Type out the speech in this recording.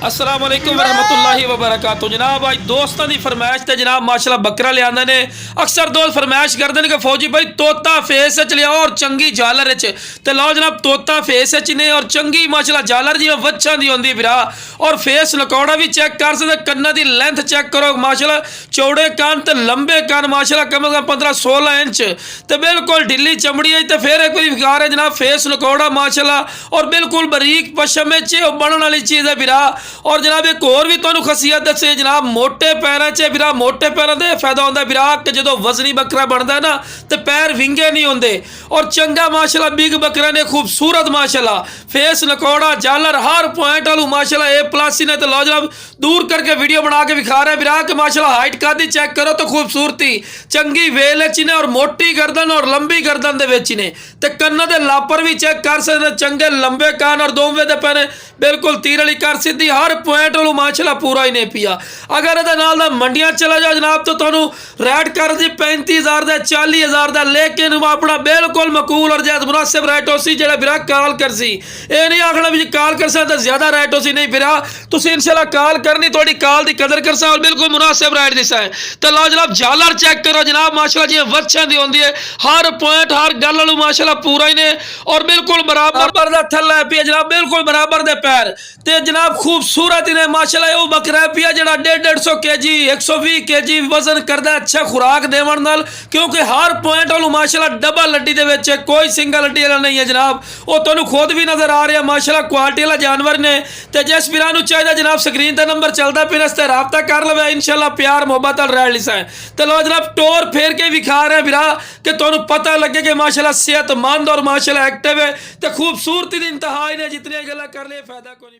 अस्सलाम वालेकुम वरहमतुल्लाहि वबरकातुहू। जनाब आज दोस्तों की फरमाइश ते जनाब माशाल्लाह बकरा लिया ने। अक्सर दोस्त फरमाइश करते हैं कि फौजी भाई तोता फेस च लिया और चंगी झालर ते लो जनाब तोता फेस च ने और चंगी माशाल्लाह झालर जिवें वच्छां दी होंदी बिरा और फेस नकौड़ा भी चेक कर सकते, कन्ना की लेंथ चेक करो माशाल्लाह, चौड़े कान ते लंबे कान माशाल्लाह कम से कम 15-16 इंच ते बिल्कुल ढिली चमड़ी है। तो फिर एक बार विखार है जनाब फेस नकौड़ा माशाल्लाह और बिल्कुल बरीक पशम बनने वाली चीज़ है बिरा। और जनाब एक और भी तुहानू खसीयत दसे जनाब मोटे पैरों च बिरा, मोटे पैरों का फायदा होता बिरा कि जो वजनी बकरा बनता है ना तो पैर विंगे नहीं होंगे और चंगा माशाल्लाह बिग बकरा ने खूबसूरत माशाल्लाह फेस नकौड़ा झालर हर पॉइंट वालू माशाल्लाह A+ ने। तो लो जनाब दूर करके वीडियो बना के विखा रहे बिरा कि माशाल्लाह हाइट कादी चेक करो तो खूबसूरती चंगी वेल ने और मोटी गर्दन और लंबी गर्दन दे ने ते कन्ना दे लापर भी चेक कर सकते, चंगे लंबे कान और दोवें दे पैने बिल्कुल तीर वाली कर सीधी हर पॉइंट वालू माशाल्लाह पूरा ही नहीं पिया। अगर ये नाल दा मंडियां चला जाओ जनाब तो तुहानू रेट कर दी 35,000 का 40,000 का, लेकिन अपना बिल्कुल मकूल और जायद मुनासिब रेट उसी जो बिरा कॉल कर सी। ये नहीं आखना भी कॉल कर सकता ज्यादा रेट उसी नहीं बिरा, तुम इंशाल्लाह कॉल करनी थोड़ी कॉल की कदर कर और बिल्कुल मुनासिब रेट दिसा है। तो लो जनाब झालर चेक करो जनाब माशाल्लाह जी वच्छां दी होंदी है हर पॉइंट हर गल वालू माशाल्लाह पूरा ही ने और बिल्कुल बराबर दा थल्ला पिया जनाब बिल्कुल बराबर दे पैर ते जनाब खूबसूरत ने माशाल्लाह। वो बकरा पिया जड़ा 150 kg 120 kg वजन करदा अच्छा खुराक देवन नाल, क्योंकि हर पॉइंट वालू माशाल्लाह डबल लड्डी दे विच कोई सिंगल लड्डी वाला नहीं है जनाब। वो तुहानू खुद भी नजर आ रहा माशाल्लाह क्वालिटी वाला जानवर ने। ते जिस वीरां नू चाहिए जनाब स्क्रीन ते नंबर चलदा पिया इस ते राबता कर लवे इंशाल्लाह प्यार मोहब्बत नाल रह लिसा है। तो लो जनाब टोर फेर के विखा रहे वीरा कि तुहानू पता लगे कि माशाल्लाह सेहतमंद और माशाल्लाह एक्टिव है ते खूबसूरती दी इंतहा ने। जितनी गल्लां कर ले फायदा कोई नहीं।